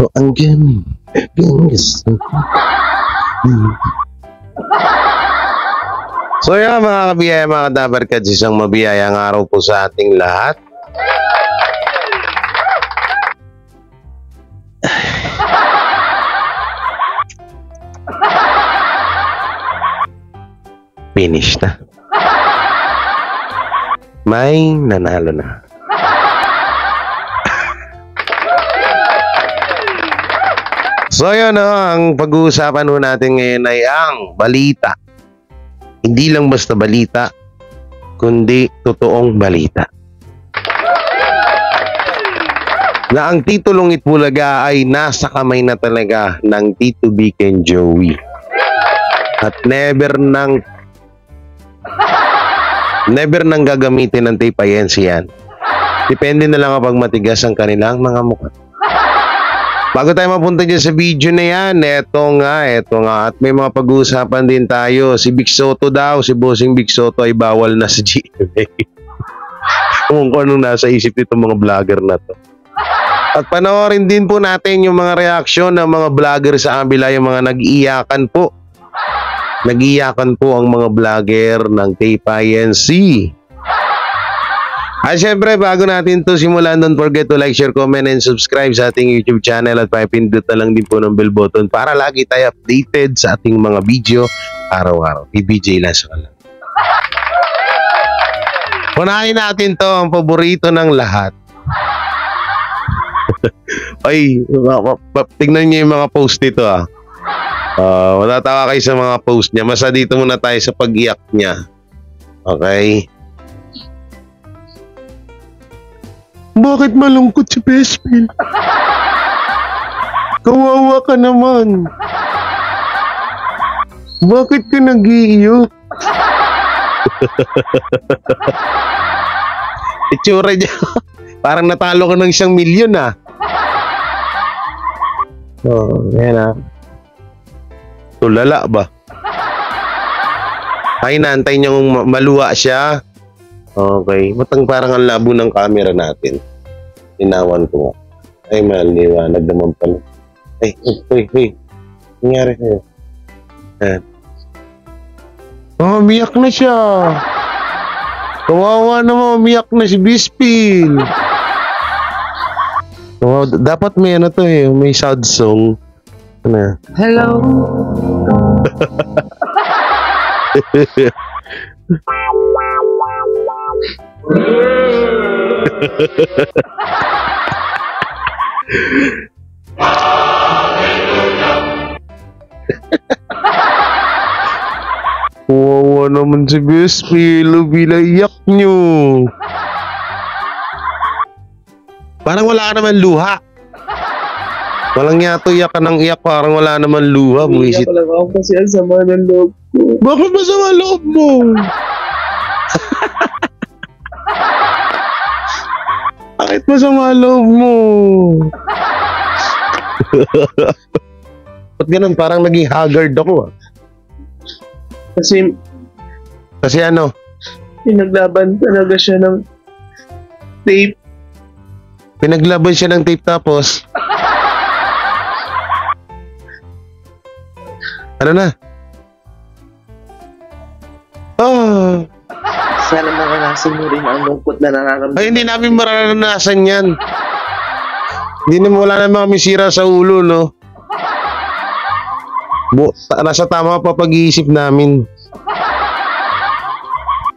Ito ang gusto ko. So yan mga kabiyaya, mga kadabarkads, isang mabiyayang araw po sa ating lahat. Finish na. May nanalo na. So yun, ang pag-uusapan natin ngayon ay ang balita. Hindi lang basta balita, kundi totoong balita. Na ang titulong Itbulaga ay nasa kamay na talaga ng Tito Vic and Joey. At never nang gagamitin ng tape ayensi yan. Depende na lang kapag matigas ang kanilang mga mukha. Bago tayo mapunta dyan sa video na yan, eto nga. At may mga pag-uusapan din tayo. Si Vic Soto daw, si Bossing Vic Soto ay bawal na sa GMA. Kung anong nasa isip itong mga vlogger na to. At panoorin din po natin yung mga reaksyon ng mga vlogger sa kabila, yung mga nag-iyakan po. Nag-iyakan po ang mga vlogger ng tape ayensi. At syempre, bago natin to simulan, don't forget to like, share, comment, and subscribe sa ating YouTube channel at pipindot na lang din po ng bell button para lagi tayo updated sa ating mga video araw-araw. PBJ Lasso ka lang. Unahin natin to, ang paborito ng lahat. Ay, tingnan niyo yung mga post nito ah. Matatawa kayo sa mga post niya. Masa dito muna tayo sa pag-iyak niya. Okay? Bakit malungkot si Bespin? Kawawa ka naman. Bakit ka nag-iiyok? Itsura niya. Parang natalo ka ng 1 milyon ah. Yan ah. Tulala ba? Ay, naantay niyang maluwa siya. Okay. Parang ang labo ng camera natin. Tinawan ko nga. Ay, maliwanag naman pala. Ay, nangyari sa'yo. Umiyak na siya. Kawawa naman, umiyak na si Bispil. Dapat may ano to eh, may sad song. Ano? Hello. Wawa naman si Bispil, binaiyak nyo. Parang wala ka naman luha. Walang yato iyak ka ng iyak, parang wala naman luha. Iyak lang ako kasi ang sama ng loob ko. Bakit masama loob mo? Bakit masama loob mo? Ba't ganun? Parang naging haggard ako ah. Kasi ano? Pinaglaban talaga siya ng tape. Pinaglaban siya ng tape tapos? Ano na? Oh. Sana maranasan mo rin ang lungkot na nararamdaman. Ay, hindi namin maranasan yan. Hindi naman, wala naman kami sira sa ulo, no? Nasa tama pa pag-iisip namin.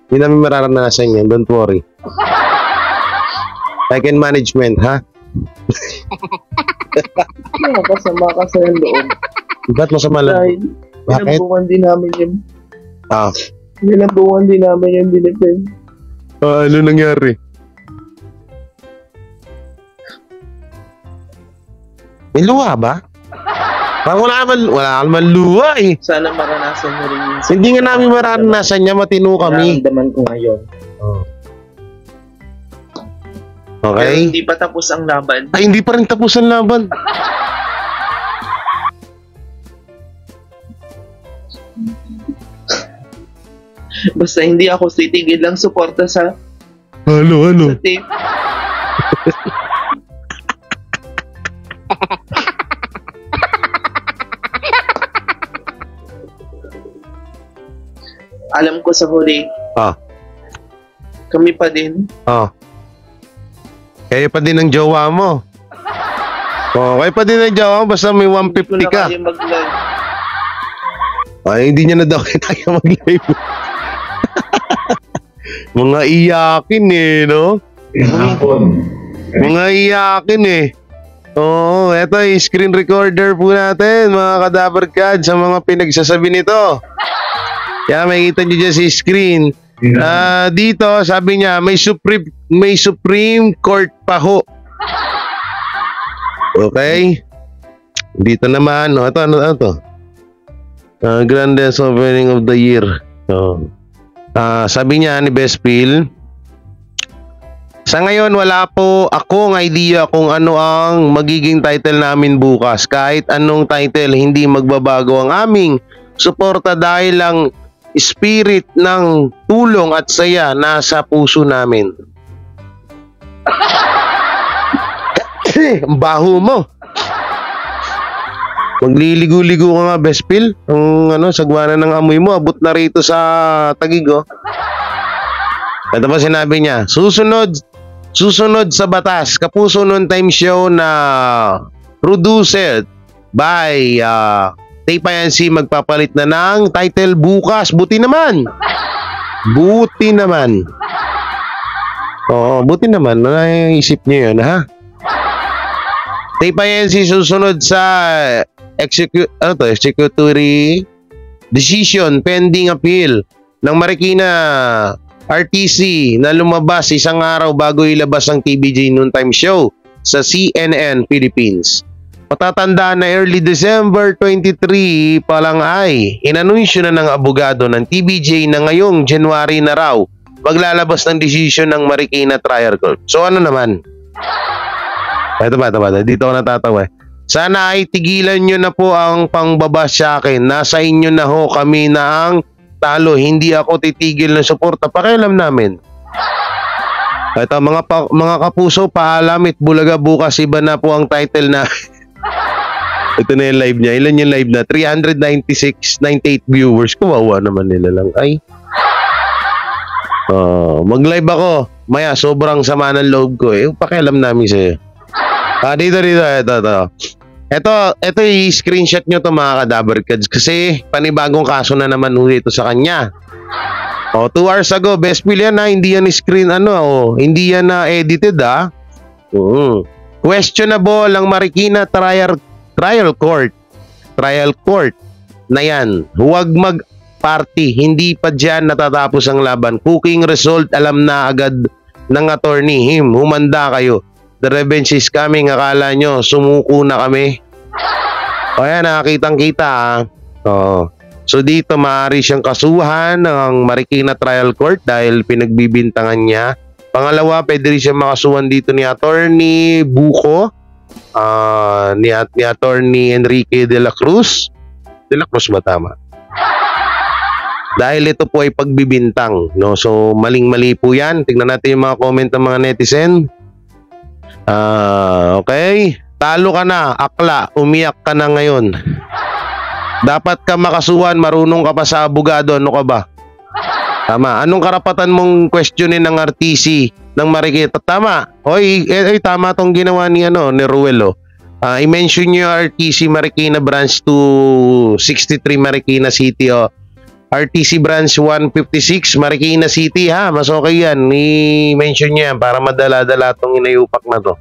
Hindi namin maranasan yan, don't worry. I can management, ha? Kasama ka sa loob. Ba't masama lang? Bakit? Nilambukan din namin yun. Ah. Nilambukan din namin yung dinipin. Ano nangyari? May luha ba? Parang wala naman luha eh. Sana maranasan mo rin yun. Hindi nga namin maranasan niya, matino kami. Nararamdaman ko ngayon. Oh. Okay? Pero hindi pa tapos ang laban. Ay, hindi pa rin tapos ang laban. Basta hindi ako titigil lang suporta sa Ano? sa tape. alam ko sa huli, Ah. kami pa din. Oh. Kayo pa din ang jowa mo. Oh, kayo pa din ang jowa mo basta may Hindi ko 150 na ka. kaya mag-live. Ay, hindi niya na daw kaya mag-live. Mga iyakin eh, no? Mga iyakin eh. Oo, eto yung screen recorder po natin, mga kadabarkad, sa mga pinagsasabi nito. Kaya makikita nyo dyan si screen. Dito, sabi niya, may Supreme Court pa ho. Okay? Dito naman, ito, ano to? Grandest opening of the year. Sabi niya ni Bespil, sa ngayon wala po akong idea kung ano ang magiging title namin bukas. Kahit anong title, hindi magbabago ang aming suporta dahil lang spirit ng tulong at saya nasa puso namin. Ang baho mo. Magliligo-ligo ka nga, Bespil. Ang sagwana ng amoy mo, abot na rito sa Taguig, oh. Ito pa sinabi niya, susunod sa batas, Kapuso Noon Time Show na produced by Tape INC magpapalit na ng title bukas. Buti naman. Oo, buti naman. Naisip niyo yun, ha? Tape INC susunod sa executory decision pending appeal ng Marikina RTC na lumabas isang araw bago ilabas ang TVJ Noontime Show sa CNN Philippines. Matatandaan na early December 23 pa lang ay inanunsyo na ng abogado ng TVJ na ngayong January na raw maglalabas ng decision ng Marikina Trial Court. So ano naman? Ito ba? Dito ako natatawa eh. Sana ay tigilan nyo na po ang pangbabas sa akin. Nasa inyo na ho kami na ang talo. Hindi ako titigil ng suporta. Pakialam namin. Ito mga kapuso, paalam Itbulaga bukas iba na po ang title na. Ito na yung live niya. Ilan yung live na? 396, 98 viewers. Kawawa naman nila lang. Ay. Mag-live ako. Maya, sobrang sama ng loob ko eh. Pakialam namin sa'yo. Dito. Ito yung screenshot nyo to mga kadabarkads kasi panibagong kaso na naman ito sa kanya. 2 hours ago, Bespil yan ha, hindi yan screen hindi yan na edited ha. Questionable ang Marikina Trial Court na yan. Huwag mag-party, hindi pa dyan natatapos ang laban. Cooking result, alam na agad ng attorney. Humanda kayo. The revenge is coming. Akala nyo, sumuko na kami. O yan, nakakitang-kita ha. So dito, maaari siyang kasuhan ng Marikina Trial Court dahil pinagbibintangan niya. Pangalawa, pwede rin siyang makasuhan dito ni Attorney Buko, ni Attorney Enrique de la Cruz. De la Cruz ba tama? Dahil ito po ay pagbibintang. No? So maling-mali po yan. Tingnan natin yung mga comment ng mga netizen. Okay. Talo ka na, akla, umiyak ka na ngayon. Dapat ka makasuhan, marunong ka pa sa abogado, ano ka ba? Tama. Anong karapatan mong questionin ng RTC ng Marikina? Tama. Hoy, tama tong ginawa ni Ruel. I-mention niyo RTC Marikina Branch 263 Marikina City RTC Branch 156 Marikina City ha. Mas okay yan. I-mention niyo yan para madala-dala tong inayupak na to.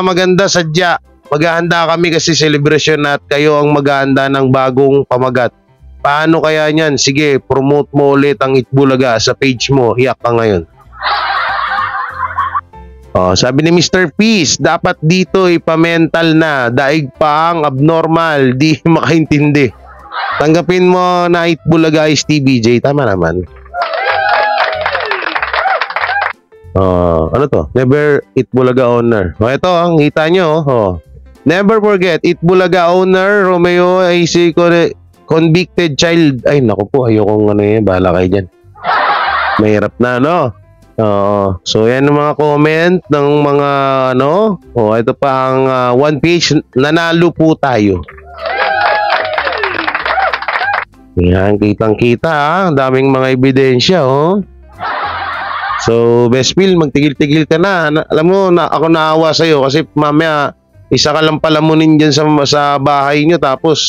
Maganda sadya. Maghahanda kami kasi celebration at kayo ang maghahanda ng bagong pamagat. Paano kaya niyan? Sige, promote mo ulit ang Itbulaga sa page mo. Hiyak ka ngayon. Sabi ni Mr. Peace, dapat dito ipamental na. Daig pa ang abnormal. Di makaintindi. Tanggapin mo na Itbulaga is TVJ. Tama naman. Ano to? Never Itbulaga owner. Ito, ang kita nyo. Never forget, Itbulaga owner, Romeo AC convicted child. Ay, naku po, ayokong bahala kayo dyan. Mahirap na, so, yan ang mga comment ng mga, ito pa ang one page, nanalo po tayo. Yan, kitang-kita ha. Ang daming mga ebidensya, oh. So, Best Phil, magtigil-tigil ka na. Alam mo, ako naawa sa'yo kasi mamaya, isa ka lang palamunin dyan sa bahay nyo tapos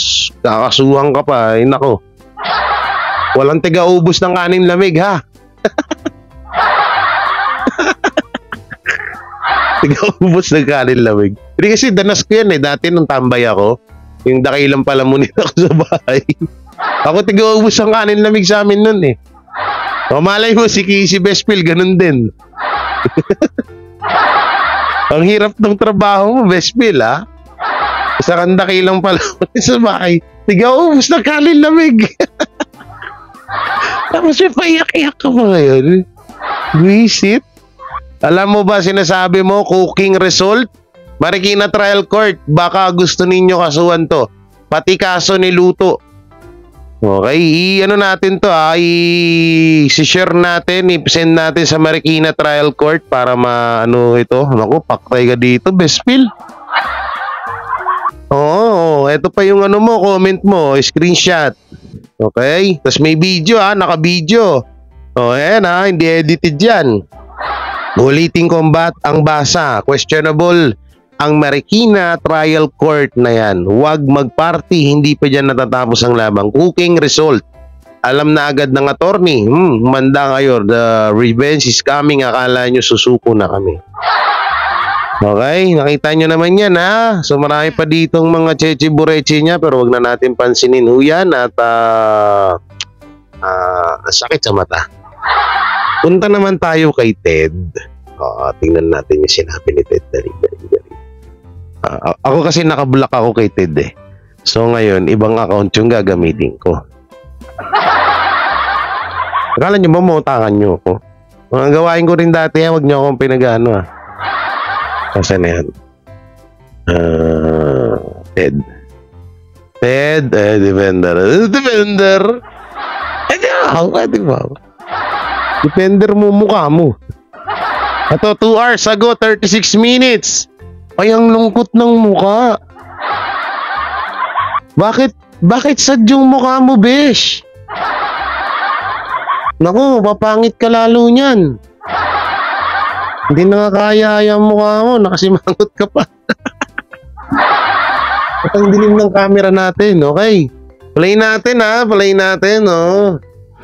kakasuhan ka pa. Ay, nako. Walang tiga-ubos ng kanin lamig, ha? Tiga-ubos ng kanin lamig. Hindi kasi danas ko yan eh. Dati nung tambay ako, yung dakilang palamunin ako sa bahay. Ako tiga-ubos ang kanin lamig sa amin nun eh. O malay mo si Best Phil, ganun din. Ang hirap ng trabaho mo, Best Phil, ha? Isa kang dakilang palamunin sa bahay. Tiga-ubos ng kanin lamig. Tapos yung paiyak-iyak ka pa ngayon. Visit. Alam mo ba sinasabi mo, cooking result? Marikina Trial Court, baka gusto ninyo kasuhan to. Pati kaso ni Luto. Okay, ano natin to i-share natin, i-send natin sa Marikina Trial Court para maano ito. Naku, paktay ka dito, Best Phil. Oo, ito pa yung ano mo, comment mo, screenshot. Okay, tapos may video naka-video. O, ayan hindi edited yan. Ulitin ko ang basa, questionable ang Marikina Trial Court na yan. Huwag mag-party, hindi pa dyan natatapos ang labang. Cooking result. Alam na agad ng attorney. Manda kayo, the revenge is coming. Akala nyo susuko na kami. Okay, nakita nyo naman yan ha. So marami pa ditong mga cheche-bureche niya pero wag na natin pansinin ho yan at sakit sa mata. Punta naman tayo kay Ted. Tingnan natin yung sinabi ni Ted. Dali. Ako kasi nakablock ako kay Ted eh. So ngayon, ibang account yung gagamitin ko. Akala nyo ba mautangan nyo ako? Mga gawain ko rin dati huwag nyo akong pinag-ano Kasi na yan? Ted, Defender. Defender mo mukha mo. Ito, 2 hours ago, 36 minutes. Ay, ang lungkot ng mukha. Bakit sad yung mukha mo, besh? Naku, papangit ka lalo niyan. Hindi na nga kaya yung mukha mo, nakasimangot ka pa. At ang dilim ng camera natin, okay? Play natin play natin,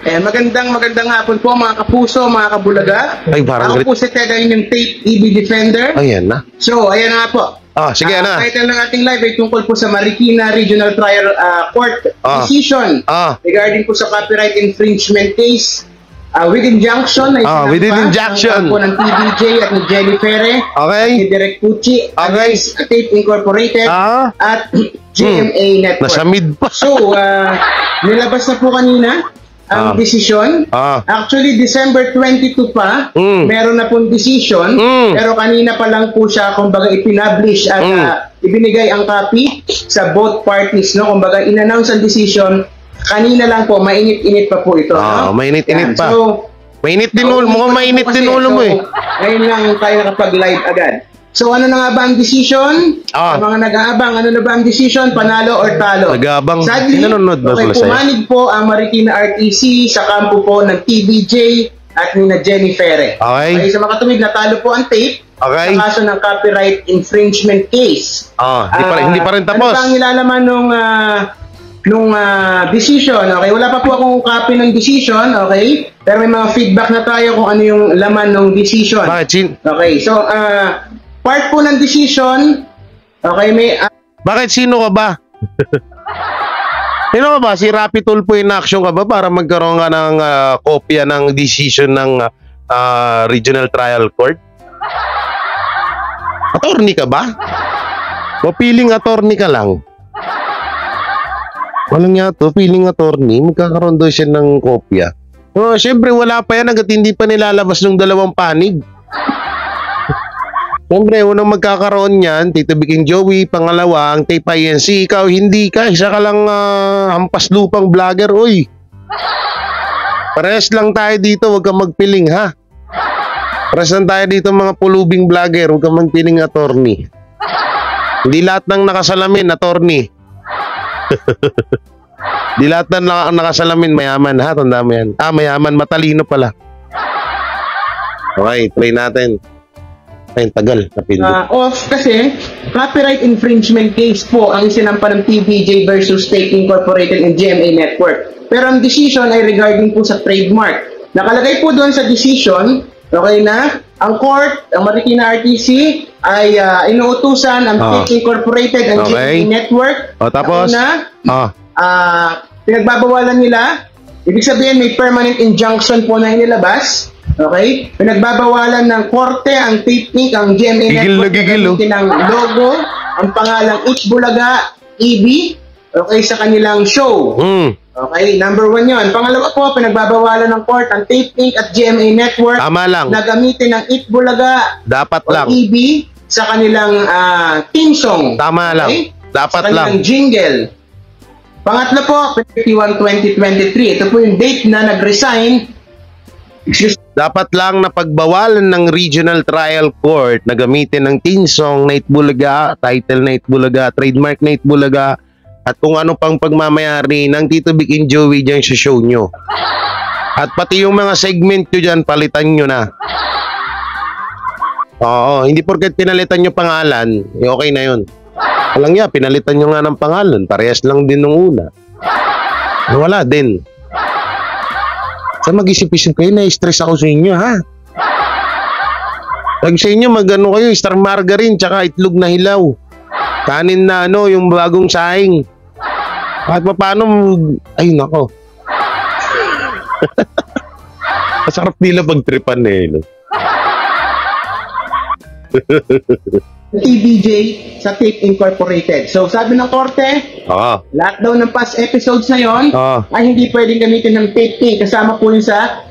Magandang hapon po mga kapuso, mga kabulaga. Ay, parang ako po si Ted, yung Tape EB Defender. Ayan na. So, ayan nga po. Sige na. Title ng ating live ay tungkol po sa Marikina Regional Trial Court decision regarding po sa copyright infringement case with injunction. With injunction. Po ng TVJ at ni Jenny Ferre. Okay. Ni Direk Pucci. Okay. Tape Incorporated. At GMA Network. Nasa mid pa. So, nilabas na po kanina ang desisyon. Actually, December 22 pa, meron na pong decision, pero kanina pa lang po siya, kumbaga, ipinublish at ibinigay ang copy sa both parties, no? Kumbaga, in-announce ang decision, kanina lang po, mainit-init pa po ito. Mainit-init pa. So, mainit din ulo, mukhang mainit din ulo mo eh. Ngayon lang tayo nakapag-live agad. So, ano na nga ba ang decision? Sa mga nag-aabang, ano na ba ang decision? Panalo or talo? Nag-aabang. Sadly, pumanig po ang Marikina RTC sa kampo po ng TVJ at ni na Jenny Ferre. Okay, sa mga tumig, natalo po ang tape sa kaso ng copyright infringement case. Hindi pa rin tapos. Ano ba ang nilalaman nung decision? Okay, wala pa po akong copy ng decision, okay? Pero may mga feedback na tayo kung ano yung laman ng decision. Bakit? Okay, so, part po ng decision, okay, may... Bakit? Sino ka ba? Sino ka ba? Si Rapi Tulfo in action ka ba para magkaroon ka ng kopya ng decision ng Regional Trial Court? Attorney ka ba? O piling attorney ka lang? Walang nga to, piling attorney, magkakaroon doon siya ng kopya. Siyempre wala pa yan hanggat hindi pa nilalabas ng dalawang panig. Siyempre, unang magkakaroon yan, Tito Biking Joey, pangalawa, ang Tape INC, ikaw hindi ka, isa ka lang hampas lupang vlogger, uy. Parehas lang tayo dito, huwag kang magpiling ha. Parehas lang tayo dito mga pulubing vlogger, huwag kang magpiling attorney. Hindi lahat ng nakasalamin, attorney. Di lahat na nakasalamin mayaman ha, tanda mo yan. Mayaman, matalino pala. Okay, try natin. Ay, tagal. Off kasi copyright infringement case po ang isinampa ng TVJ versus Take Incorporated and GMA Network. Pero ang decision ay regarding po sa trademark. Nakalagay po doon sa decision, okay na, ang court, ang Marikina RTC ay inuutusan ang Take Incorporated and GMA Network. Tapos? Pinagbabawalan nila, ibig sabihin may permanent injunction po na inilabas. Okay? Pinagbabawalan ng korte ang Tape Inc., ang GMA Network, ng logo, ang pangalang It's Bulaga EB, okay, sa kanilang show. Okay, number 1 yun. Pangalawa po, pinagbabawalan ng court ang Tape Inc. at GMA Network na gamitin ng It's Bulaga EB sa kanilang theme song. Tama lang. Dapat sa kanilang jingle. Pangatlo po, 31/2023. Ito po yung date na nag-resign. Dapat lang na pagbawalan ng Regional Trial Court na gamitin ng theme song na Itbulaga, title na Itbulaga, trademark na Itbulaga, at kung ano pang pagmamayari ng Tito Vic and Joey dyan sa show nyo. At pati yung mga segment nyo dyan, palitan nyo na. Oo, hindi porket pinalitan nyo pangalan, okay na yun. Walang ya, pinalitan nyo nga ng pangalan, parehas lang din nung una. Wala din. Sa mag-isip-isip kayo, na-stress ako sa inyo, ha? Pag sa inyo, mag-ano kayo, star margarine, tsaka itlog na hilaw. Kanin na, yung bagong saing. Kahit pa paano, ay, nako. Masarap nila pagtripan no? TVJ sa Tape Incorporated. So, sabi ng korte, lahat daw ng past episodes na yon ay hindi pwedeng gamitin ng Tape Inc. Kasama po yun sa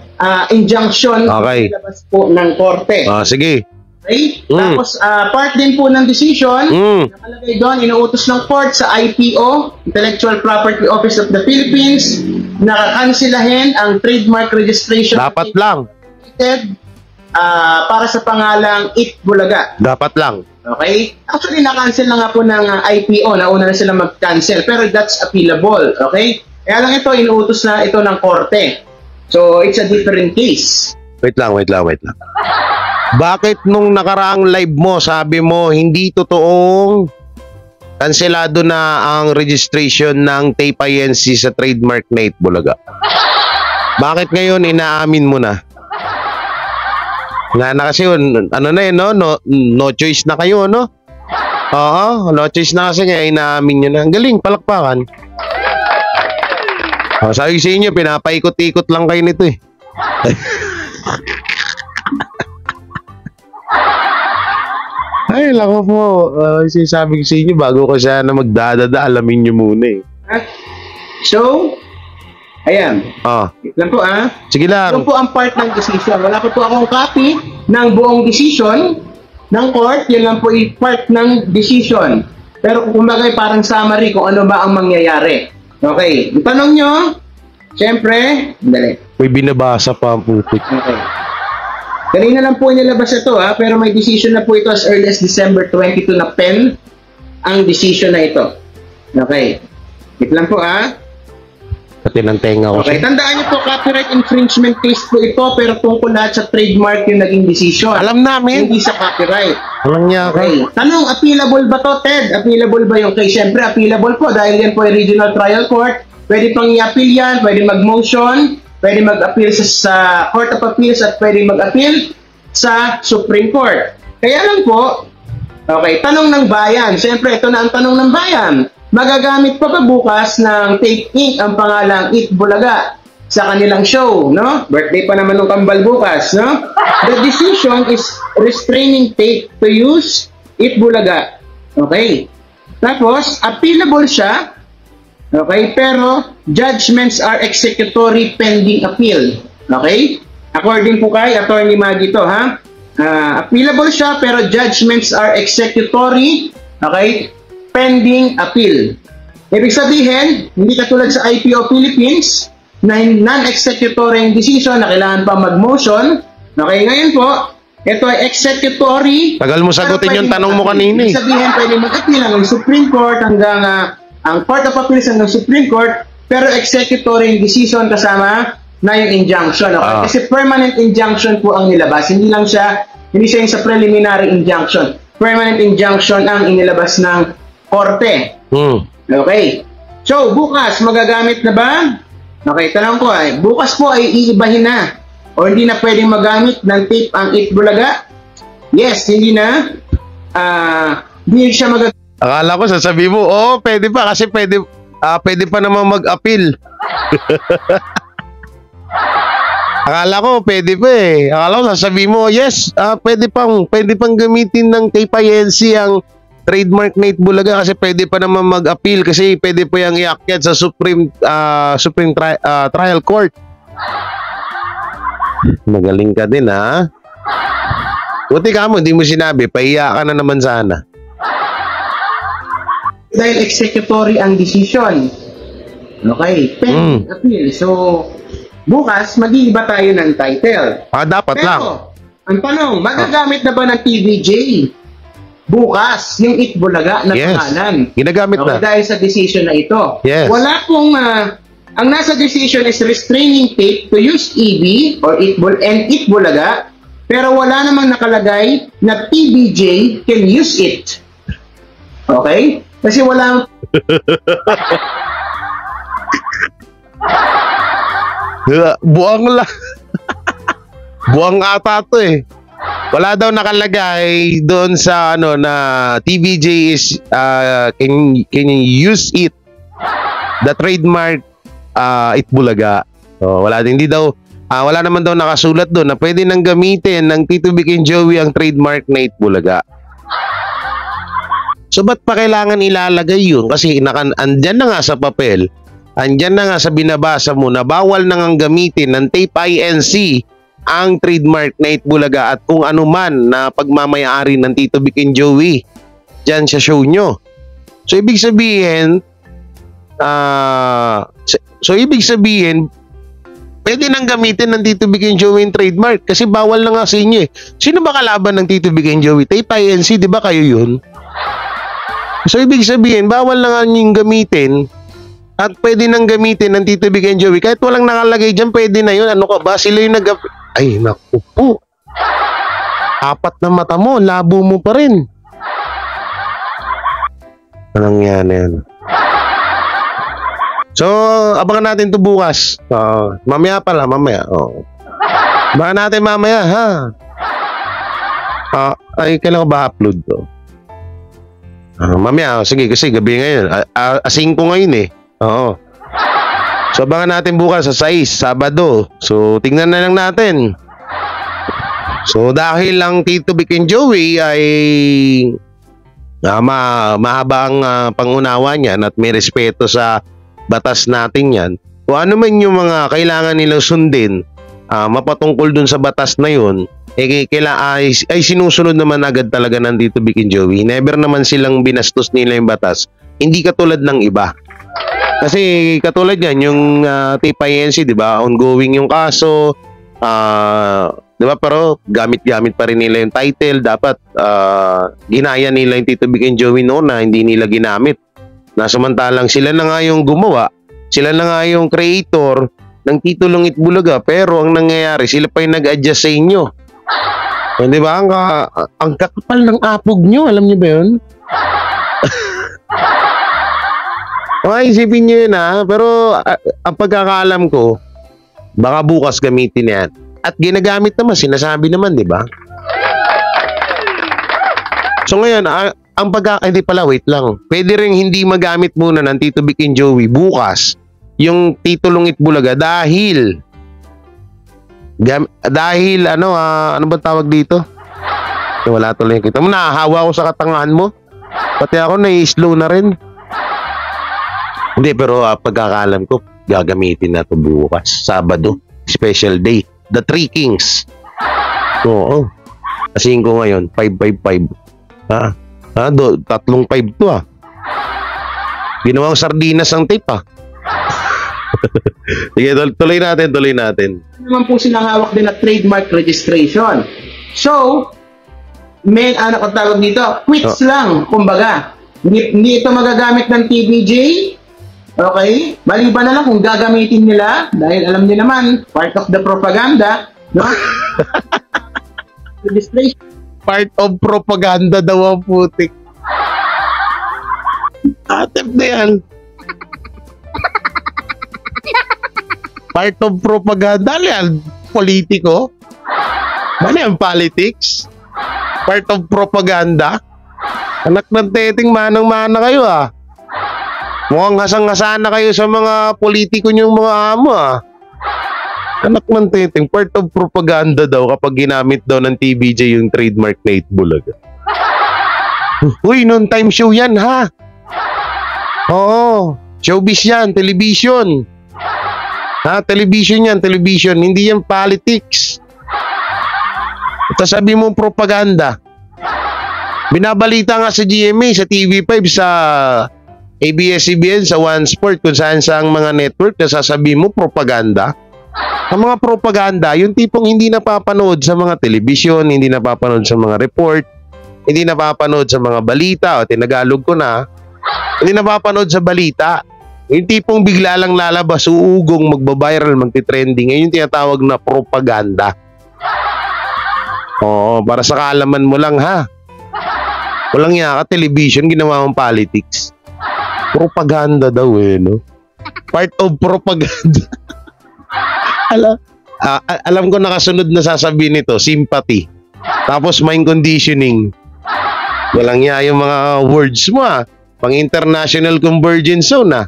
injunction labas po ng korte. Sige. Okay? Tapos, part din po ng decision, nakalagay doon, inuutos ng court sa IPO, Intellectual Property Office of the Philippines, nakakansilahin ang trademark registration. Dapat lang. Para sa pangalang Itbulaga. Dapat lang. Okay? Actually, na-cancel na nga po ng IPO. Nauna na sila mag-cancel. Pero that's appealable. Okay? Kaya lang ito, inuutos na ito ng korte. So, it's a different case. Wait lang. Bakit nung nakaraang live mo, sabi mo, hindi totoong kanselado na ang registration ng Tape INC sa trademark na Itbulaga? Bakit ngayon inaamin mo na? Nga na kasi yun, no choice na kayo, no? Oo, no choice na kasi nga, inaamin nyo na. Ang galing, palakpakan. Sabi sa inyo, pinapaikot-ikot lang kayo nito eh. Ay, lako po. Sinasabi ko sa inyo, bago ko siya na magdadada, alamin nyo muna eh. So, ayan. Lang po Sige lang. Ito po ang part ng decision. Wala pa po akong copy ng buong decision ng court. Yan lang po yung part ng decision. Pero kumbaga parang summary kung ano ba ang mangyayari. Okay. Yung tanong nyo, siyempre, dali. May binabasa pa ang putik. Okay. Kanina lang po nilabas ito pero may decision na po ito as early as December 22 na pen ang decision na ito. Okay. Wait lang po Pati ng tenga ko. Okay, tandaan niyo po, copyright infringement case po ito, pero tungkol lahat sa trademark yung naging decision. Alam namin. Hindi sa copyright. Walang niya ako. Okay. Tanong, appealable ba to, Ted? Appealable ba yung case? Siyempre, appealable po dahil yan po ay regional trial court. Pwede pang i-appeal yan, pwede mag-motion, pwede mag-appeal sa Court of Appeals at pwede mag-appeal sa Supreme Court. Kaya lang po, okay, tanong ng bayan. Siyempre, ito na ang tanong ng bayan. Magagamit pa ba bukas ng Tape Inc. ang pangalang Itbulaga sa kanilang show, no? Birthday pa naman ng kambal bukas, no? The decision is restraining Tape to use Itbulaga. Okay. Tapos, appealable siya. Okay, pero judgments are executory pending appeal. Okay? According po kay Attorney Maggie to, appealable siya, pero judgments are executory. Okay? Pending appeal. Ibig sabihin, hindi katulad sa IPO Philippines na non-executory yung decision na kailangan pa mag-motion. Okay, ngayon po, ito ay executory. Tagal mo sagutin yung tanong mo kanina. Ibig sabihin, pwede mag-appeal hanggang Supreme Court, hanggang ang Court of Appeals hanggang Supreme Court, pero executory decision kasama na yung injunction. Okay? Kasi permanent injunction po ang nilabas. Hindi siya yung sa preliminary injunction. Permanent injunction ang inilabas ng korte. Okay. So, bukas, magagamit na ba? Okay, tanong ko bukas po ay iibahin na o hindi na pwedeng magamit ng tape ang Itbulaga? Yes, hindi na. Hindi siya magagamit. Akala ko sasabi mo, pwede pa kasi pwede pa naman mag-appeal. Akala ko pwede pa Akala ko sasabi mo, yes, pwede pang gamitin ng tape INC ang trademark na Itbulaga kasi pwede pa naman mag-appeal kasi pwede pa yung iakyat sa Supreme Trial Court. Magaling ka din, ha? Buti ka mo, hindi mo sinabi, pahiya ka na naman sana. Dahil executory ang decision. Okay, pending appeal. So, bukas, mag-iiba tayo ng title. Dapat Pero, lang. Ang tanong, magagamit na ba ng TVJ? Bukas, yung Itbulaga na pangalan. Ginagamit na. Dahil sa decision na ito. Yes. Wala pong, ang nasa decision is restraining tape to use EB or Itbulaga, pero wala namang nakalagay na TVJ can use it. Okay? Kasi walang... Buang lang. Buang ata to Wala daw nakalagay doon sa na TVJ is can use it, the trademark Itbulaga. Wala naman daw nakasulat doon na pwede nang gamitin ng Tito Vic and Joey ang trademark na Itbulaga. So ba't pa kailangan ilalagay yun? Kasi andyan na nga sa papel, andyan na nga sa binabasa mo na bawal na ngang gamitin ng tape INC ang trademark na Itbulaga at kung ano man na pagmamayari ng Tito Vic and Joey dyan sa show nyo. So ibig sabihin, pwede nang gamitin ng Tito Vic and Joey yung trademark kasi bawal na nga sa inyo Sino ba kalaban ng Tito Vic and Joey? Tape INC, di ba kayo yun? So ibig sabihin, bawal na nga yung gamitin at pwede nang gamitin ng Tito Vic and Joey. Kahit walang nakalagay dyan, pwede na yun. Ano ka ba? Sila yung Ay, naku po. Apat na mata mo, labo mo pa rin. Anong yan? So, abangan natin to bukas. Mamaya pala, mamaya. Abangan natin mamaya, ha? Kailan ko ba upload to? Mamaya, sige, kasi gabi ngayon. 5 ngayon Oo. So, abangan natin bukas sa 6, Sabado. So, tingnan na lang natin. So, dahil lang Tito Vic and Joey ay mahaba ang pangunawa niyan at may respeto sa batas natin yan. Kung ano man yung mga kailangan nilang sundin, mapatungkol dun sa batas na yun, ay sinusunod naman agad talaga ng Tito Vic and Joey. Never naman silang binastos nila yung batas. Hindi katulad ng iba. Kasi katulad yan, yung tape INC, di ba? Ongoing yung kaso, di ba? Pero gamit-gamit pa rin nila yung title. Dapat ginaya nila yung Tito Vic and Joey noon na hindi nila ginamit. Samantalang sila na nga yung gumawa, sila na nga yung creator ng titulong Itbulaga. Pero ang nangyayari, sila pa yung nag-adjust sa inyo. Di ba? Ang kakapal ng apog nyo, alam nyo ba yun? Isipin nyo yun pero ang pagkakaalam ko, baka bukas gamitin yan. At ginagamit naman, sinasabi naman, di ba? So ngayon, hindi pala, wait lang. Pwede rin hindi magamit muna ng Tito Vic and Joey bukas yung titulong Itbulaga dahil ano ba tawag dito? Wala tuloy kita mo, nahahawa ko sa katangahan mo. Pati ako nai-slow na rin. Hindi, pero pagkakalam ko, gagamitin na ito bukas. Sabado, special day. The Three Kings. Oo. Kasi ko ngayon, 555. 3-5 to Ginawang sardinas ang tape Sige, tuloy natin. Naman po silang hawak din na trademark registration. So, may kung tawag dito, quits lang, kumbaga. Hindi ito magagamit ng TVJ, Okay? Maliban na lang kung gagamitin nila, dahil alam niyo naman, part of the propaganda, no? Part of propaganda daw ang putik. Atep na yan. Part of propaganda yan. Politiko. Ano yan? Politics? Part of propaganda? Anak ng teting, manang-mana kayo ah. Mukhang hasang-hasa na kayo sa mga politiko niyong mga amo ah. Anak ng teting, part of propaganda daw kapag ginamit daw ng TVJ yung trademark na Itbulaga. Uy, noon time show yan ha. Oo, showbiz yan, television. Ha, television yan, television. Hindi yan politics. At sabi mo propaganda. Binabalita nga sa GMA, sa TV5, sa ABS-CBN, sa One Sport, kung saan sa mga network, na sasabi mo propaganda. Ang mga propaganda, yung tipong hindi napapanood sa mga television, hindi napapanood sa mga report, hindi napapanood sa mga balita, o tinagalog ko na, hindi napapanood sa balita. Yung tipong bigla lang lalabas, uugong, magbabiral, magtitrending. Ngayon yung tinatawag na propaganda. Oo, para sa kaalaman mo lang ha. Walang yaka, television, ginawa mong politics. Propaganda daw eh, no? Part of propaganda. Alam ko nakasunod na sasabihin nito, sympathy. Tapos mind conditioning. Walang yaka yung mga words mo ah. Pang international convergence zone ah.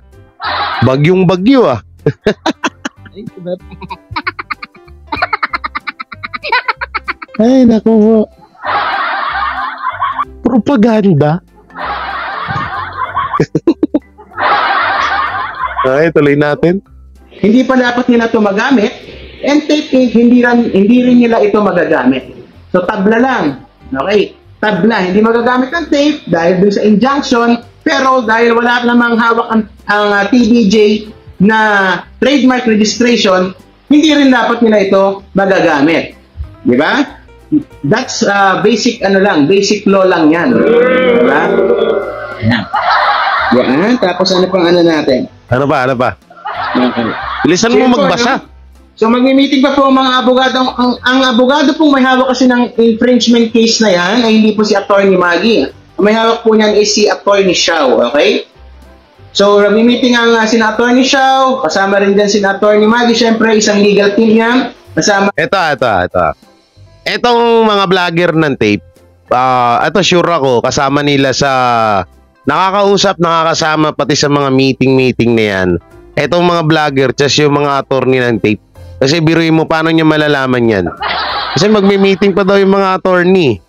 Bagyong bagyo ah. Ay, naku. Propaganda. Ay, tuloy natin. Hindi pa dapat nila ito magamit, and tape hindi rin nila ito magagamit. So, tabla lang. Okay? Tabla. Hindi magagamit ng tape dahil dun sa injunction, pero dahil wala namang hawak ang TVJ na trademark registration, hindi rin dapat nila ito magagamit. Di ba? That's basic basic law lang yan. Di ba? Yan. Tapos ano pang ano natin? Ano ba? Okay. Bilisan mo magbasa. So magmi-meeting pa po ang mga abogado. Ang abogado pong may hawak kasi ng infringement case na yan ay hindi po si Attorney Maggie. May hawak po niyan is si Attorney Shao, okay? So, nag-meeting ang sina Attorney Shao, kasama rin din sina Attorney Maggie, syempre, isang legal team niya, kasama... Ito. Etong mga vlogger ng tape, ito sure ako, kasama nila sa... nakakasama pati sa mga meeting na yan. Etong mga vlogger, just yung mga attorney ng tape. Kasi biruin mo, paano niya malalaman yan? Kasi magme-meeting pa daw yung mga attorney.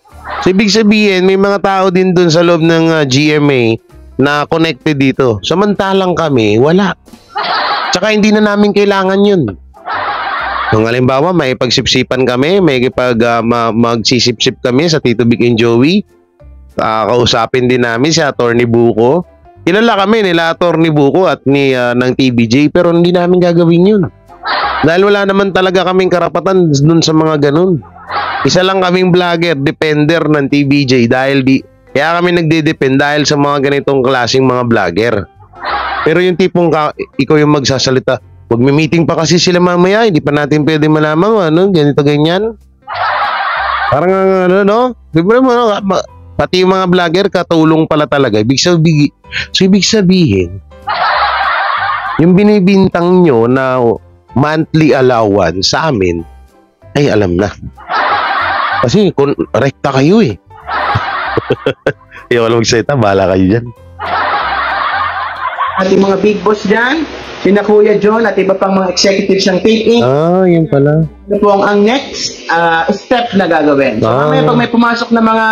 So, ibig sabihin, may mga tao din dun sa loob ng GMA na connected dito. Samantalang kami, wala. Tsaka hindi na namin kailangan yun. Kung halimbawa, may pagsipsipan kami, may magsisipsip kami sa Tito Vic and Joey, kausapin din namin si Attorney Buko. Kilala kami nila Attorney Buko at ng TVJ, pero hindi namin gagawin yun. Dahil wala naman talaga kaming karapatan dun sa mga ganun. Isa lang kaming vlogger, defender ng TVJ kaya kami nagde-depend dahil sa mga ganitong klaseng mga vlogger. Pero yung tipong ikaw yung magsasalita, magme-meeting pa kasi sila mamaya, hindi pa natin pwede malaman ganito ganyan. Parang no? Pati yung mga vlogger katulong pala talaga. Ibig sabihin, yung binibintang nyo na monthly allowance sa amin, ay alam na. Kasi kung rekta kayo eh. Ayaw lang magsalita, bahala kayo dyan. At yung mga big boss dyan, sina Kuya John at iba pang mga executives ng Tape Inc. Yun pala. Ito po ang next step na gagawin. So mamaya pag may pumasok na mga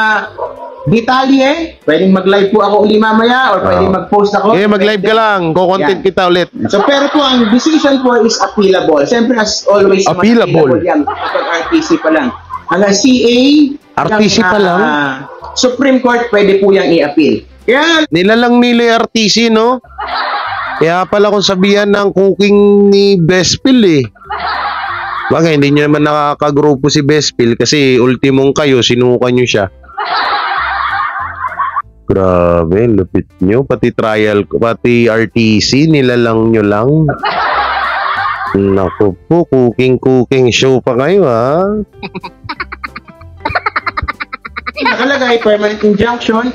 detalye, pwedeng mag-live po ako uli mamaya or pwedeng mag-post ako. Mag-live ka lang, ko-content kita ulit. So pero po ang decision po is appealable. Siyempre as always, appealable yan kapag RTC pa lang. Hanggang CA, RTC pa lang? Supreme Court, pwede po yung i-appeal. Kaya nilalang nila yung RTC, no? Kaya pala kung sabihan ng cooking ni Bespil eh. Bagay, hindi nyo naman nakakagrupo si Bespil kasi ultimong kayo, sinukan nyo siya. Grabe, lupit nyo. Pati trial, pati RTC, nilalang nyo lang. Naku po, cooking show pa kayo, ha? Nakalagay, permanent injunction,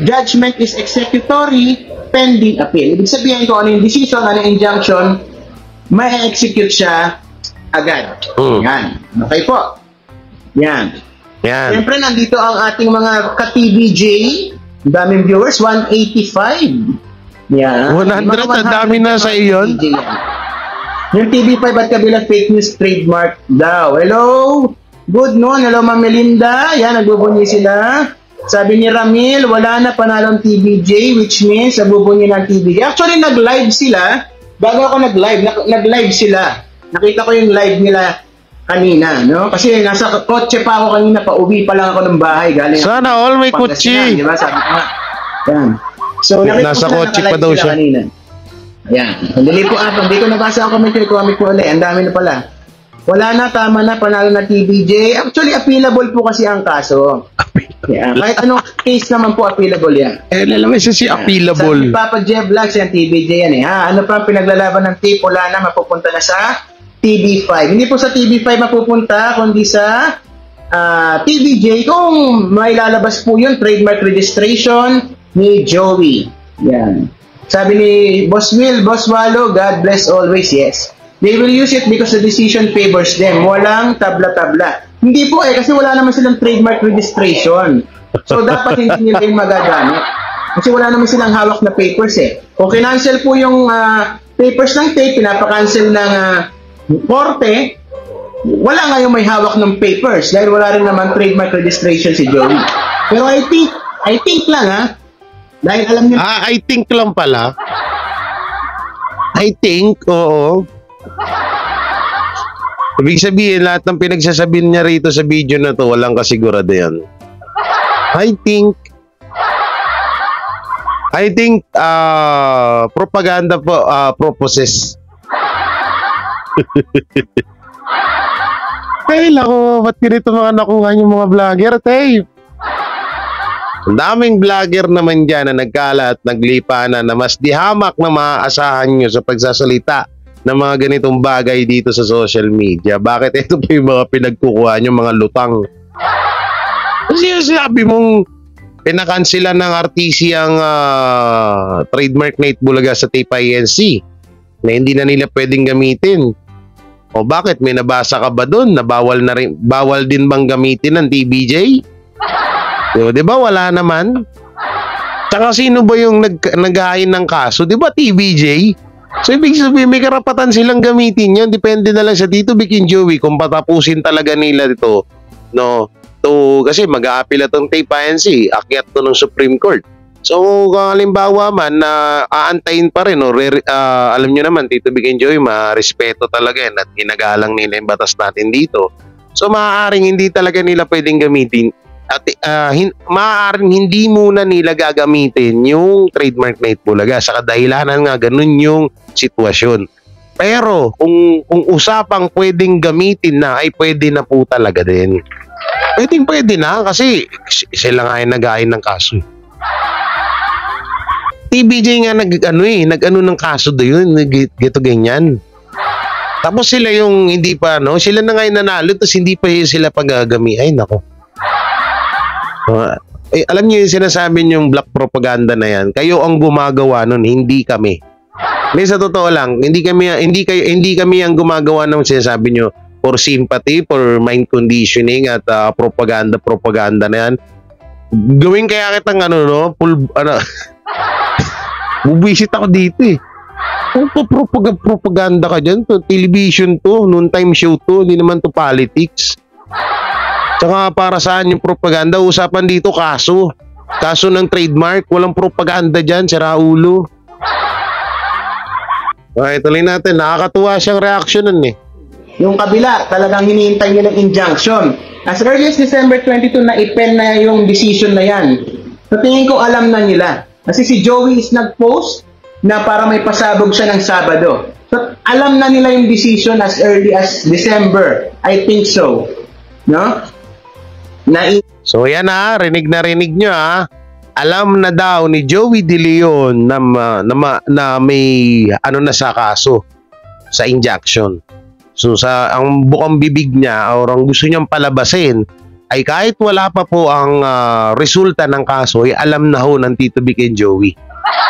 judgment is executory, pending appeal. Ibig sabihin ko ano yung decision, ano yung injunction, may execute siya agad. Yan. Okay po. Yan. Siyempre, nandito ang ating mga ka-TVJ. Daming viewers, 185. Yan. 100, ang dami na sa iyon. Yung TV5 at kabila fake news trademark daw. Hello? Good noon. Hello, Ma'am Melinda. Yan, nagbubunyi sila. Sabi ni Ramil, wala na panalong TVJ, which means nagbubunyi ng TVJ. Actually, nag-live sila. Bago ako nag-live sila. Nakita ko yung live nila kanina, no? Kasi nasa kotse pa ako kanina, pauwi pa lang ako ng bahay. Galing sana all may kotse. Diba? Sabi ko nga. Yan. So, nasa kotse pa daw siya. Kanina. Ayan. Hindi po ako. Hindi ko nabasa ang comment ko ulit. Ang dami na pala. Wala na, tama na, panalo na TVJ. Actually, appealable po kasi ang kaso. Yeah. Kahit anong case naman po, appealable yan. Alam mo si appealable. Sabi Papa Jeff Vlogs, yan, TVJ yan eh. Ha? Ano pa ang pinaglalaban ng tape? Wala na, mapupunta na sa TV5. Hindi po sa TV5 mapupunta, kundi sa TVJ. Kung may lalabas po yun, trademark registration ni Joey. Yan. Sabi ni Boss Will, Boss Walo, God bless always, yes. They will use it because the decision favors them. Walang tabla-tabla. Hindi po kasi wala naman silang trademark registration. So, dapat hindi nila yung magagamit. Kasi wala naman silang hawak na papers eh. Kung kinancel po yung papers ng tape, pinapakancel ng korte, wala nga yung may hawak ng papers dahil wala rin naman trademark registration si Joey. Pero I think lang dahil alam niyo... I think lang pala. I think, oo. Ibig sabihin, lahat ng pinagsasabihin niya rito sa video na to, walang kasigurado yan. I think, propaganda po, purposes. Ay, lako, ba't ganito mga nakuha yung mga vlogger, tape? Ang daming vlogger naman dyan na nagkala at naglipanan na mas dihamak na maaasahan nyo sa pagsasalita ng mga ganitong bagay dito sa social media. Bakit ito po yung mga pinagkukuha nyo, mga lutang? Kasi sabi mong pinakansila ng RTC ang trademark na Itbulaga sa Tape INC na hindi na nila pwedeng gamitin. O bakit? May nabasa ka ba doon na bawal din bang gamitin ng TVJ? Di ba wala naman? Tsaka sino ba yung nag-hain ng kaso? Di ba TVJ? So ibig sabihin may karapatan silang gamitin yun. Depende na lang sa Tito Vic and Joey kung patapusin talaga nila ito. No? Kasi mag-a-appeal itong Tape INC. Akyat to ng Supreme Court. So kung halimbawa man na aantayin pa rin. Alam nyo naman Tito Vic and Joey, ma-respeto talaga yan at inagalang nila yung batas natin dito. So maaaring hindi talaga nila pwedeng gamitin. At maaaring hindi muna nila gagamitin yung trademark na Itbulaga sa kadahilanan nga ganun yung sitwasyon. Pero kung usapang pwedeng gamitin na ay pwede na po talaga din. Pwede na kasi sila nga ay nag-ain ng kaso. TVJ nga nag-ano ng kaso doon, gito ganyan. Tapos sila yung hindi pa sila na nga yung nanalo tapos hindi pa sila pag-agami. Ay nako. Alam niyo yung sinasabi niyong black propaganda na yan, kayo ang gumagawa nun, hindi kami. Sa totoo lang, hindi kami ang gumagawa ng sinasabi niyo for sympathy, for mind conditioning at propaganda na yan. Gawin kaya kitang bubisit ako dito eh. Kung propaganda ka dyan, television to, noon time show to, hindi naman to politics. Tsaka para saan yung propaganda? Usapan dito kaso ng trademark. Walang propaganda dyan, si Raulo. Okay, tuloy natin. Nakakatuwa siyang reaction nun eh. Yung kabila, talagang hinihintay nilang injunction. As early as December 22 na i-pen na yung decision na yan. So tingin ko alam na nila. Kasi si Joey is nag-post na para may pasabog siya ng Sabado. So alam na nila yung decision as early as December. I think so. No? So yan rinig na rinig nyo alam na daw ni Joey De Leon na may ano na sa kaso sa injection. So ang bukang bibig niya or ang gusto niyang palabasin ay kahit wala pa po ang resulta ng kaso ay alam na ho ng Tito Vic and Joey.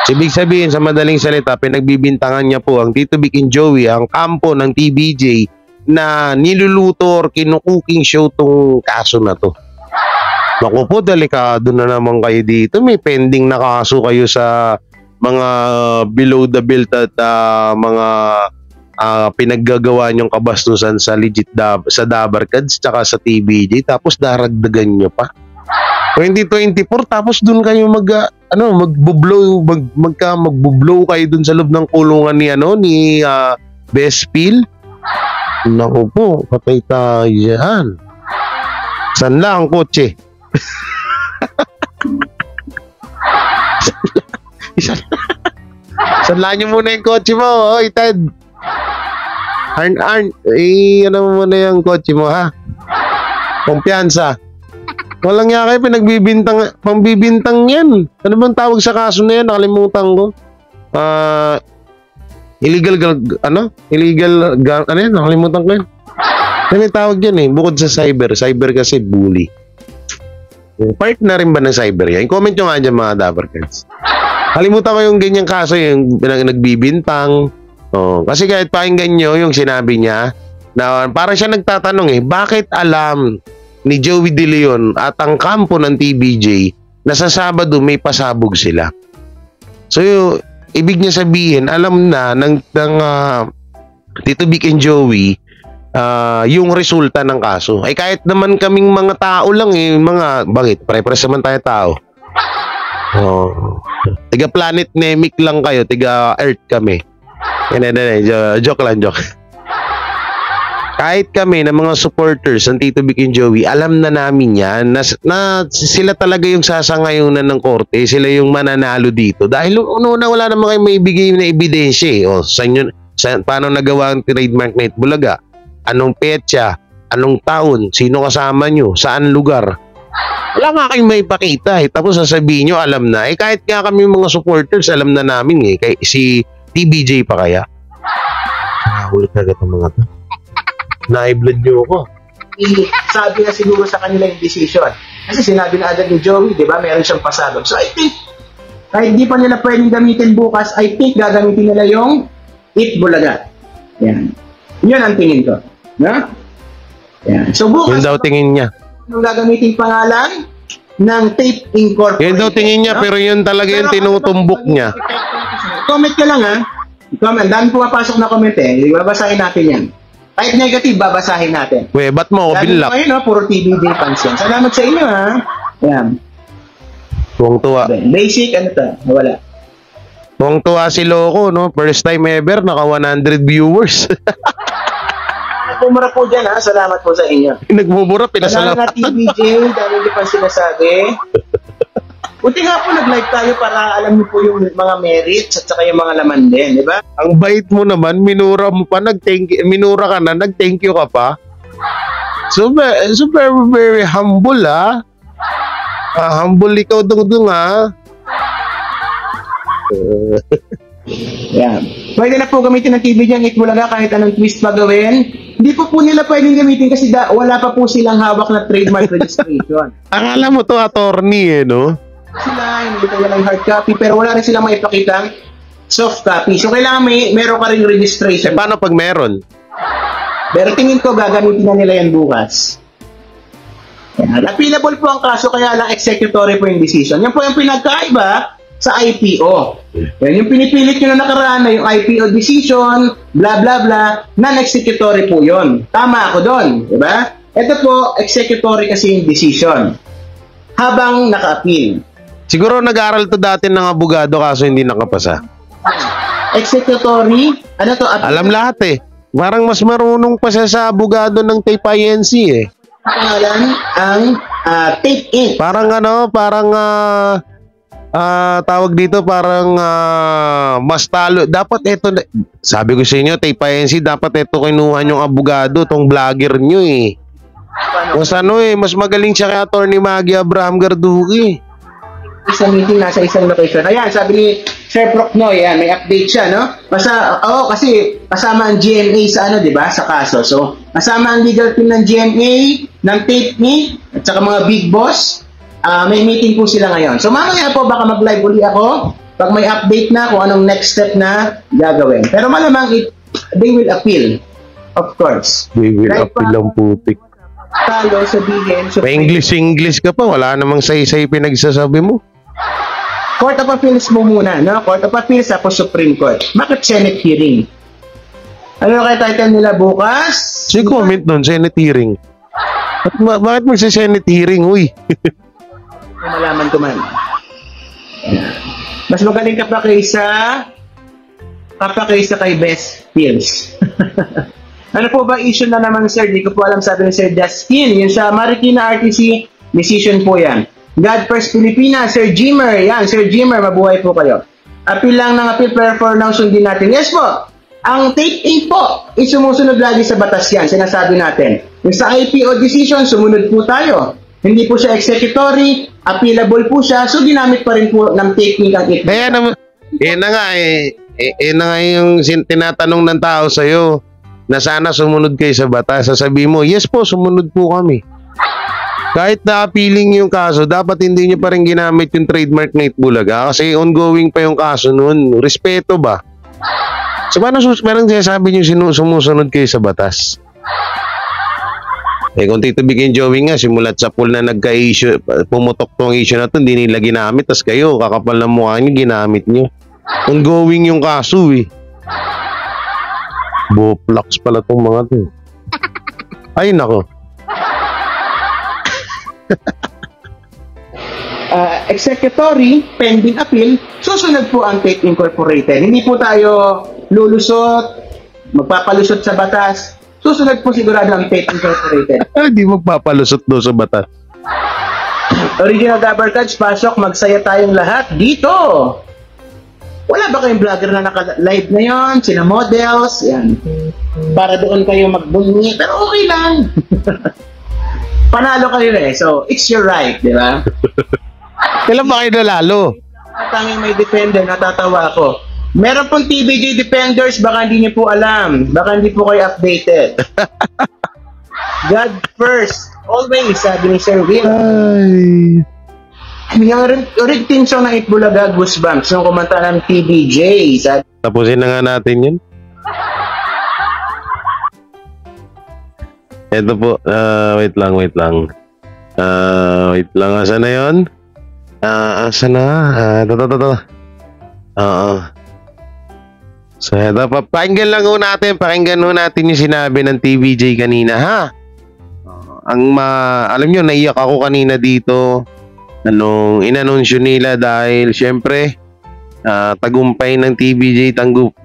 So, ibig sabihin sa madaling salita, pinagbibintangan niya po ang Tito Vic and Joey, ang kampo ng TVJ na niluluto or kinukuking show tong kaso na to. Naku po, delikado na naman kayo dito. May pending na kaso kayo sa mga below the belt at mga pinaggagawa niyong kabastusan sa sa Dabarkads tsaka sa TVJ, tapos daragdagan niyo pa 2024, tapos dun kayo magbublow kayo dun sa loob ng kulungan ni Best Pil. Naku po, patay tayo yan. San lang ang kotse? Sanlaan nyo muna yung kotse mo, oy Ted. Arn, ano mo muna yung kotse mo, ha? Kumpiyansa. Walang nga kayo, pambibintang yan. Ano bang tawag sa kaso na yan? Nakalimutan ko. Illegal, ano yan? Nakalimutan ko yan. Ano yung tawag yan eh? Bukod sa cyber kasi bully. Part na rin ba ng cyber yan? Comment nyo nga dyan mga Dabarkads. Kalimutan ko yung ganyang kaso, yung nagbibintang. Kasi kahit pakinggan nyo yung sinabi niya, na parang siya nagtatanong bakit alam ni Joey De Leon at ang kampo ng TVJ na sa Sabado may pasabog sila. So, ibig niya sabihin, alam na ng Tito Vic and Joey yung resulta ng kaso. Ay kahit naman kaming mga tao lang bakit? Pare-pares naman tayo tao. Tiga planet Namek lang kayo, tiga Earth kami. Joke lang. Kahit kami na mga supporters ng Tito Vic and Joey, alam na namin yan na sila talaga yung sasangayunan ng korte, sila yung mananalo dito. Dahil una wala naman kayo maibigay na ebidensya paano nagawa ang trademark na Itbulaga, anong petsa, anong taon, sino kasama nyo, saan lugar. Wala nga kayong maipakita tapos sasabihin nyo alam na. Kahit nga kami mga supporters, alam na namin si TVJ pa kaya. Ulit na itong mga to. Na-blood nyo ako. Sabi na siguro sa kanila yung decision. Kasi sinabi na agad ni Joey, di ba, meron siyang pasabog. So I think, kahit di pa nila pwedeng gamitin bukas, I think gagamitin nila yung Itbulaga. Yan. Yun ang tingin ko. No? Yan. So bukas, yun daw tingin niya. Yung gagamitin pangalan ng Tape Incorporated. Yun daw tingin niya, pero yun talaga yung tinutumbok niya. Comment ka lang ha. Comment. Dami pumapasok na comment Babasahin natin yan. Kahit negative, babasahin natin. Ba't mo ako binlock? Ayun, puro TVJ fans yan. Salamat sa inyo, ha? Yan. Tuwang-tuwa. Basic, wala. Tuwang-tuwa si Loco, no? First time ever, naka 100 viewers. Nagmumura po dyan, ha? Salamat po sa inyo. Nagmumura, Salamat pinasalamatan. na TVJ, dahil hindi pa sinasabi. Buti nga po nag-live tayo para alam niyo po yung mga merits at saka yung mga laman din, di ba? Ang bait mo naman, minura mo pa, minura ka na, nag-thank you ka pa. So, very humble, ha? Humble ikaw dung ha? Yan. Pwede na po gamitin ng TV dyan, Itbulaga, kahit anong twist pa gawin. Hindi po nila pwedeng gamitin kasi wala pa po silang hawak na trademark registration. Akala mo to attorney, no? Sila, hindi ko lang hard copy, pero wala rin silang maipakitang soft copy. So, kailangan meron ka rin registration. Paano pag meron? Pero tingin ko, gagamitin na nila yan bukas. Yan. Appealable po ang kaso, kaya lang executory po yung decision. Yan po yung pinagkaiba sa IPO. Yan, yung pinipilit nyo na nakaraan na yung IPO decision, blah, blah, blah, non-executory po yun. Tama ako doon, di ba? Ito po, executory kasi yung decision. Habang naka-appeal. Siguro nag-aral to dati ng abogado kaso hindi nakapasa. Executory, ano to? Alam lahat Parang mas marunong pa siya sa abogado ng Tape INC Pangalan ang Tape Inc. Parang tawag dito parang mas talo. Dapat ito, sabi ko sa inyo, Tape INC, dapat ito kinuha yung abogado, tong vlogger nyo Mas mas magaling siya kay Attorney Maggie Abraham Garduki. Isang meeting, nasa isang location. Ayan, sabi ni Sir Procnoy, ayan, may update siya, no? Kasi kasama ang GMA sa ano, di ba? Sa kaso. So, kasama ang legal team ng GMA, ng Tape Me, at saka mga big boss. May meeting po sila ngayon. So, mamaya po, baka mag-live uli ako pag may update na kung anong next step na gagawin. Pero malamang they will appeal. Of course. They will appeal ang putik. Talo, sabihin. So, English ka pa. Wala namang say-say pinagsasabi mo. Court of Appeals mo muna, no? Court of Appeals, tapos Supreme Court. Bakit Senate hearing? Ano kaya title nila bukas? Si comment nun, Senate hearing. Bakit magsa-Senate hearing, uy? Malaman ko man. Mas magaling ka pa kaysa kay Best Pills. Ano po ba issue na naman, sir? Di ko po alam, sabi ni Sir Dustin. Yung sa Marikina RTC, decision po yan. God First Pilipinas, Sir Jimmer. Yan, Sir Jimmer, mabuhay po kayo. Appeal lang ng appeal, pero for now, sundin natin. Yes po, ang Tape Inc. po, sumusunod lagi sa batas yan, sinasabi natin. Yung sa IPO decision, sumunod po tayo. Hindi po siya executory, appealable po siya, so ginamit pa rin po ng Tape Inc. ang IPO. Kaya naman, na nga yung tinatanong ng tao sa'yo, na sana sumunod kayo sa batas. Sasabihin mo, yes po, sumunod po kami. Kahit na-appealing yung kaso, dapat hindi nyo pa rin ginamit yung trademark na Itbulaga kasi ongoing pa yung kaso nun. Respeto ba? So, paano parang sinasabi nyo sumusunod kayo sa batas? Kung Tito Vic and Joey nga, simulat sa pool na nagka-issue, pumutok tong issue na to, hindi nila ginamit, tas kayo, kakapal na mukha nyo, ginamit nyo. Ongoing yung kaso eh. Boplax pala tong mga to. Ay, nako. Executory, pending appeal, susunod po ang Tape Incorporated. Hindi po tayo lulusot, magpapalusot sa batas. Susunod po sigurado ang Tape Incorporated. Hindi magpapalusot do sa batas. Original Gabber Cards, pasok, magsaya tayong lahat dito. Wala ba kayong vlogger na naka-live ngayon? Sina models, yan. Para doon kayo magbunyi, pero okay lang. Panalo kayo eh, so it's your right, di ba? Kailan ba kayo nalalo? Tanging may defender, natatawa ako. Meron pong TVJ Defenders, baka hindi niyo po alam. Baka hindi po kayo updated. God first, always, sabi ni Sir Will. Ay. Yung rig team song ng Itbulaga, Goosebumps, yung kumanta ng TVJ. Tapusin na nga natin yun. Ito po, wait lang. Wait lang, asan na yun? Asan na? Ito. So, ito, pakinggan lang ho natin yung sinabi ng TVJ kanina, ha? Alam nyo, naiyak ako kanina dito. Anong inanunsyo nila dahil syempre tagumpay ng TVJ,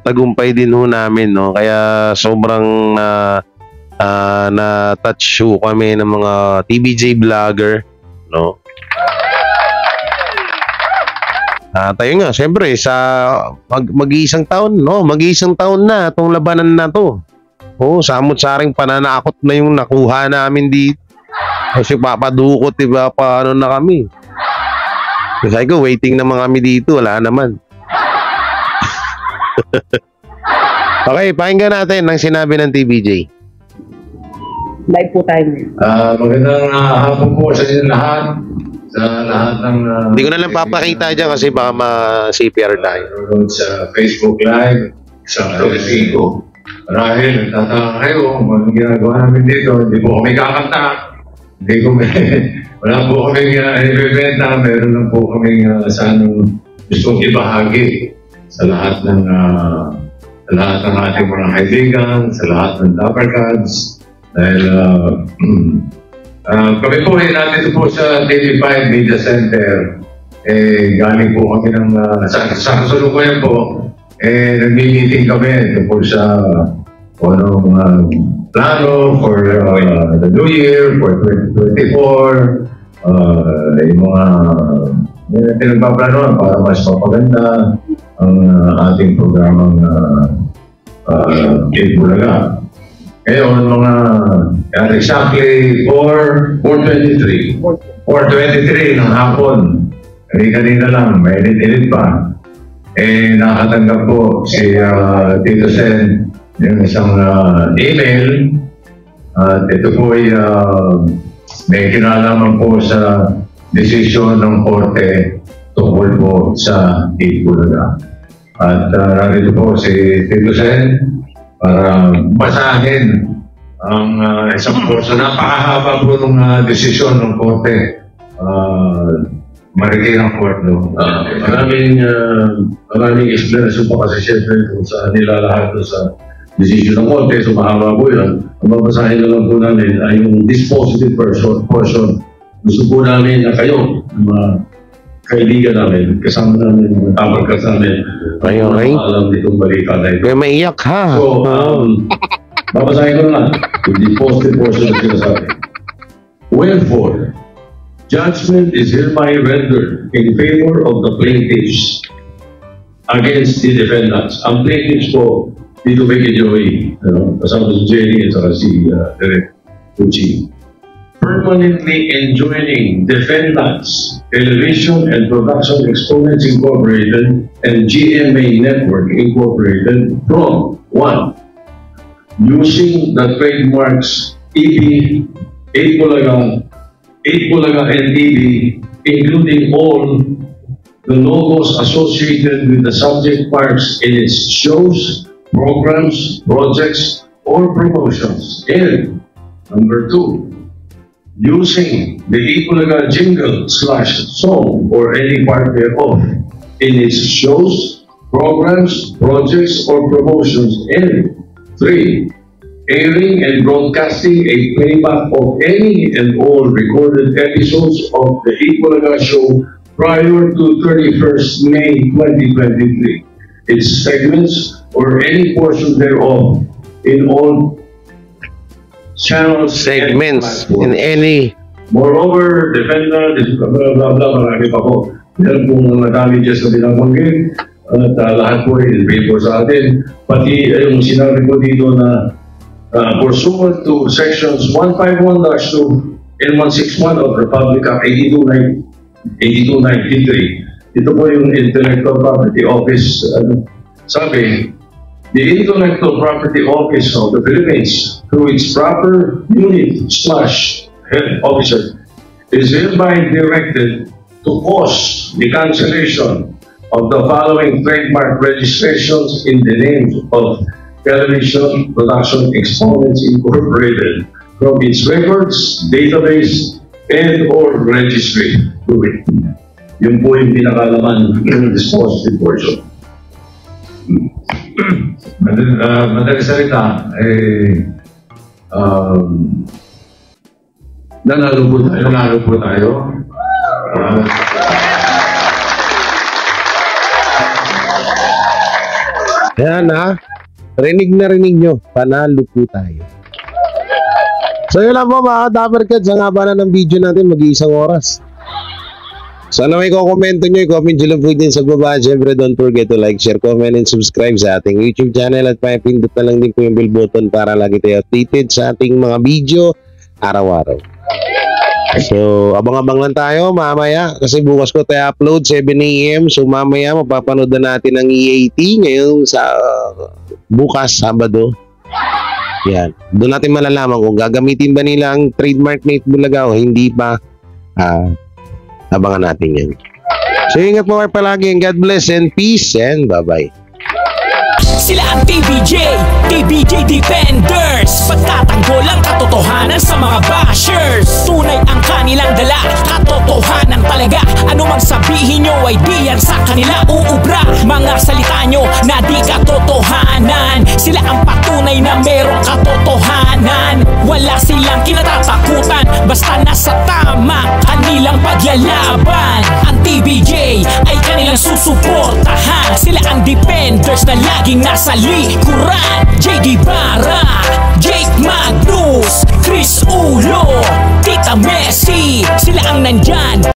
tagumpay din ho namin, no? Kaya sobrang na-touch ho kami ng mga TVJ vlogger, no? Tayo nga, syempre sa mag-iisang taon, no? Mag-iisang taon na itong labanan na to. Samot-saring pananakot na yung nakuha namin dito. Kasi papadukot, diba? Paano na kami? Kasi ko, waiting naman kami dito. Wala naman. Okay, pakinggan natin ang sinabi ng TVJ. Live po tayo. Magandang hapon po sa inyo lahat. Sa lahat ng... Hindi ko na lang papakita dyan kasi baka ma-CPR tayo. Sa Facebook Live, sa Rodrigo. Marahil, nagtataka kayo, anong ginagawa namin dito. Hindi po kami kakanta. Wala po kami ibibenta, meron lang po kami sanang gustong ibahagi sa lahat ng ating mga kaibigan, sa lahat ng Dapper Cards. Dahil kami po natin po sa TV5 Media Center. Galing po kami ng sa kasalukuyan po. Nag-meeting kami tungkol sa plano for the new year, for 2024, yung mga pinagpaplanoan para mas mapaganda ang ating programang Itbulaga. Ngayon, exactly 4:23 ng hapon, kanina lang, may init pa. Nakatanggap po si Tito Sen yung isang email. At ito po ay may kinalaman po sa desisyon ng Korte tungkol po sa Bulaga. At narito po si Tito Sen para basahin ang isang porso. Napakahaba po ng desisyon ng Korte. Marikil ang Court, no? Maraming explanation pa kasi siyempre kung saan nila lahat sa decision ng Korte. So mahaba po yun. Ang babasahin na lang po namin ay yung dispositive portion. Gusto po namin na kayo, mga kaibigan namin, kasama namin, mga tabarkas namin, alam nitong balita na ito. Kaya maiyak ha. So, babasahin ko na lang yung dispositive portion na sinasabi. Wherefore, judgment is hereby rendered in favor of the plaintiffs against the defendants. Ang plaintiffs po, dito may Joey, kasama si Jenny at saka si Derek Pucci, permanently enjoining defendants, Television and Production Exponents Incorporated and GMA Network Incorporated from 1. Using the trademarks EB, 8 Bulaga and EB, including all the logos associated with the subject parts in its shows, programs, projects, or promotions. And number 2, using the Bulaga jingle / song or any part thereof in its shows, programs, projects, or promotions. And 3, airing and broadcasting a playback of any and all recorded episodes of the Bulaga show prior to 31st May 2023, its segments or any portion thereof in all channels, segments, in any. Moreover, defendant, blah, blah, blah, marami pa po. Meron pong mga damages na binabanggit at lahat po ay po sa atin. Pati yung sinabi po dito na pursuant to sections 151-2 and 161 of Republic Act 8293, ito po yung Intellectual Property Office. Sabi, the Intellectual Property Office of the Philippines, through its proper unit / head officer, is hereby directed to cause the cancellation of the following trademark registrations in the names of Television Production Exponents Incorporated from its records, database, and or registry. Yun po yung pinakalaman ng dispositive portion. Madali salita, nanalo po tayo. Ayan ha. Rinig nyo. Panalo po tayo. So yun lang po mga Dappercats. Ang haba na ng video natin. Mag-iisang oras. Sana may kukomento nyo. I-comment nyo lang po din sa baba. Siyempre don't forget to like, share, comment, and subscribe sa ating YouTube channel. At pindot na lang din po yung bell button para lagi tayo updated sa ating mga video araw-araw. So, abang-abang lang tayo mamaya kasi bukas ko tayo upload 7 AM. So, mamaya mapapanood na natin ang EAT ngayon sa bukas, Sabado. Yan. Doon natin malalaman kung gagamitin ba nila ang trademark na Bulaga o hindi pa. Abangan natin yan. So, ingat po kayo palagi and God bless and peace and bye-bye. Sila ang TBJ Defenders. Pagtatanggol ang katotohanan sa mga bashers. Tunay ang kanilang dala, katotohanan talaga. Ano mang sabihin nyo ay di yan sa kanila uubra. Mga salita nyo na di katotohanan. Sila ang patunay na merong katotohanan. Wala silang kinatatakutan, basta nasa tama kanilang paglalaban. Ang TBJ ay kanilang susuportahan. Sila ang defenders na laging nasa likuran. JD Barra, Jake Magnus, Chris Ulo, Tita Messi. Sila ang nandyan